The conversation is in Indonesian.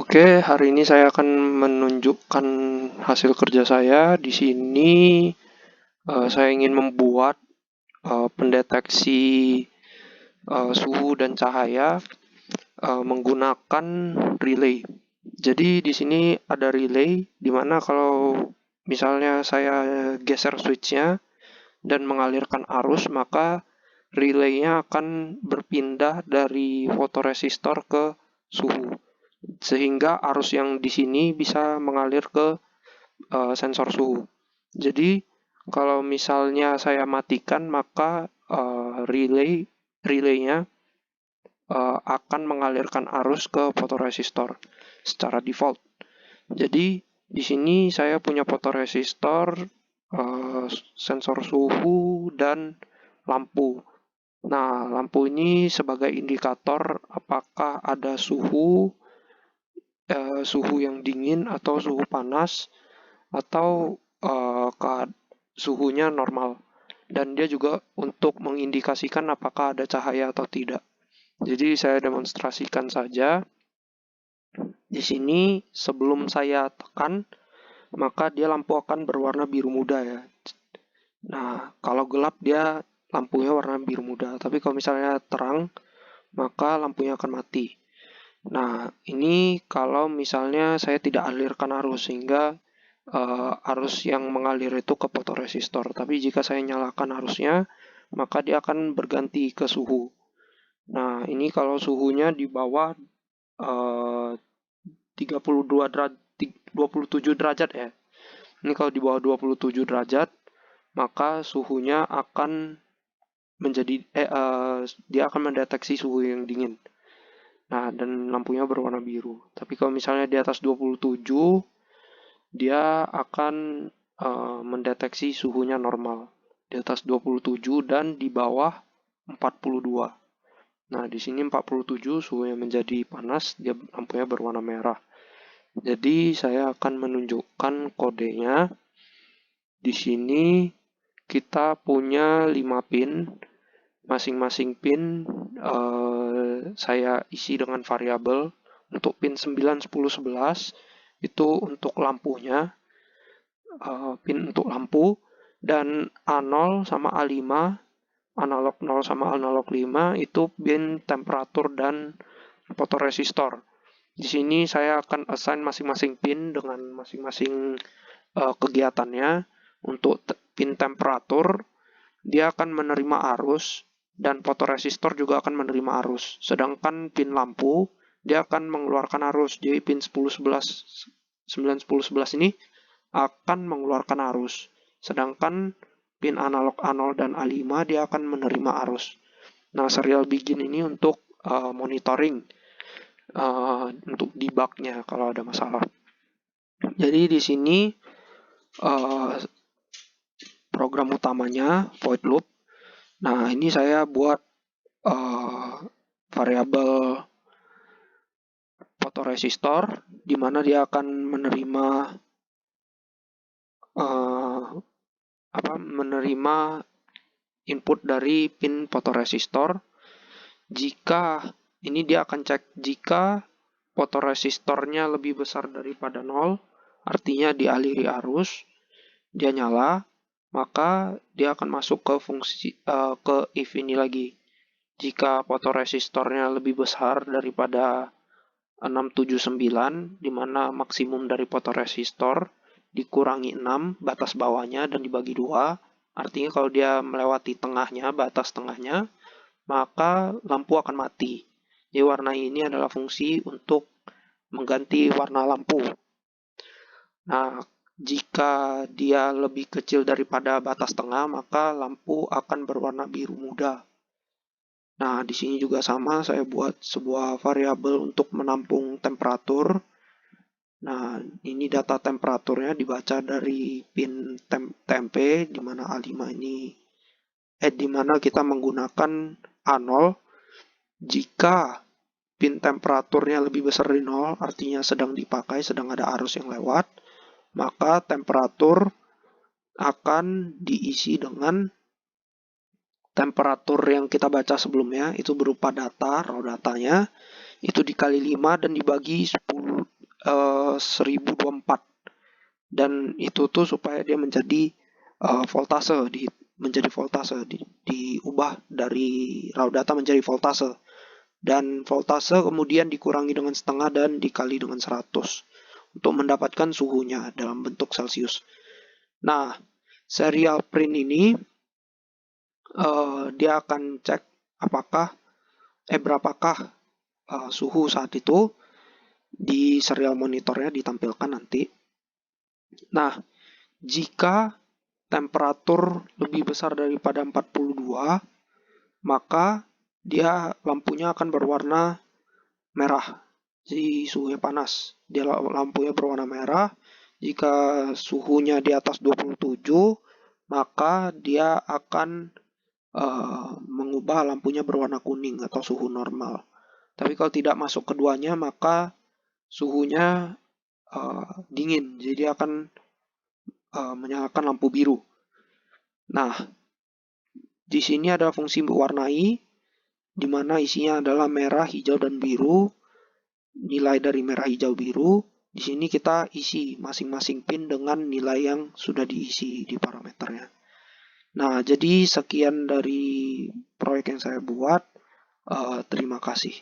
Oke, hari ini saya akan menunjukkan hasil kerja saya. Di sini saya ingin membuat pendeteksi suhu dan cahaya menggunakan relay. Jadi di sini ada relay di mana kalau misalnya saya geser switchnya dan mengalirkan arus, maka relaynya akan berpindah dari fotoresistor ke suhu. Sehingga arus yang di sini bisa mengalir ke sensor suhu. Jadi kalau misalnya saya matikan, maka relaynya akan mengalirkan arus ke fotoresistor secara default. Jadi di sini saya punya fotoresistor, sensor suhu, dan lampu. Nah, lampu ini sebagai indikator apakah ada suhu yang dingin atau suhu panas atau suhunya normal. Dan dia juga untuk mengindikasikan apakah ada cahaya atau tidak. Jadi saya demonstrasikan saja. Di sini sebelum saya tekan, maka dia lampu akan berwarna biru muda ya. Nah, kalau gelap dia lampunya warna biru muda. Tapi kalau misalnya terang, maka lampunya akan mati. Nah, ini kalau misalnya saya tidak alirkan arus sehingga arus yang mengalir itu ke fotoresistor. Tapi jika saya nyalakan arusnya, maka dia akan berganti ke suhu. Nah, ini kalau suhunya di bawah 32 derajat, 27 derajat ya. Ini kalau di bawah 27 derajat, maka suhunya akan menjadi dia akan mendeteksi suhu yang dingin. Nah, dan lampunya berwarna biru. Tapi kalau misalnya di atas 27, dia akan mendeteksi suhunya normal. Di atas 27 dan di bawah 42. Nah, di sini 47 suhunya menjadi panas, dia lampunya berwarna merah. Jadi saya akan menunjukkan kodenya. Di sini kita punya 5 pin. Masing-masing pin saya isi dengan variabel. Untuk pin 9, 10, 11 itu untuk lampunya, pin untuk lampu, dan A0 sama A5, analog 0 sama analog 5 itu pin temperatur dan fotoresistor. Di sini saya akan assign masing-masing pin dengan masing-masing kegiatannya. Untuk pin temperatur, dia akan menerima arus dan fotoresistor juga akan menerima arus. Sedangkan pin lampu, dia akan mengeluarkan arus. Jadi pin 10, 11, 9, 10, 11 ini akan mengeluarkan arus. Sedangkan pin analog A0 dan A5 dia akan menerima arus. Nah, serial begin ini untuk monitoring, untuk debugnya kalau ada masalah. Jadi di sini program utamanya void loop. Nah, ini saya buat variabel fotoresistor di mana dia akan menerima menerima input dari pin fotoresistor. Jika ini dia akan cek jika fotoresistornya lebih besar daripada 0, artinya dialiri arus, dia nyala, maka dia akan masuk ke fungsi ke if ini lagi. Jika fotoresistornya lebih besar daripada 679, di mana maksimum dari fotoresistor dikurangi 6, batas bawahnya, dan dibagi 2, artinya kalau dia melewati tengahnya, batas tengahnya, maka lampu akan mati. Jadi warna ini adalah fungsi untuk mengganti warna lampu. Nah, jika dia lebih kecil daripada batas tengah, maka lampu akan berwarna biru muda. Nah, di sini juga sama, saya buat sebuah variabel untuk menampung temperatur. Nah, ini data temperaturnya dibaca dari pin temp, di mana A5 ini, di mana kita menggunakan A0. Jika pin temperaturnya lebih besar dari 0, artinya sedang dipakai, sedang ada arus yang lewat, maka temperatur akan diisi dengan temperatur yang kita baca sebelumnya, itu berupa data, raw datanya, itu dikali 5 dan dibagi 10, 1024, dan itu tuh supaya dia menjadi voltase, diubah dari raw data menjadi voltase, dan voltase kemudian dikurangi dengan setengah dan dikali dengan 100 untuk mendapatkan suhunya dalam bentuk Celcius. Nah, serial print ini dia akan cek berapakah suhu saat itu di serial monitornya ditampilkan nanti. Nah, jika temperatur lebih besar daripada 42, maka dia lampunya akan berwarna merah. Jadi suhunya panas. Dia lampunya berwarna merah. Jika suhunya di atas 27, maka dia akan mengubah lampunya berwarna kuning atau suhu normal. Tapi kalau tidak masuk keduanya, maka suhunya dingin. Jadi akan menyalakan lampu biru. Nah, di sini ada fungsi warnai, di mana isinya adalah merah, hijau, dan biru. Nilai dari merah, hijau, biru. Di sini kita isi masing-masing pin dengan nilai yang sudah diisi di parameternya. Nah, jadi sekian dari proyek yang saya buat. Terima kasih.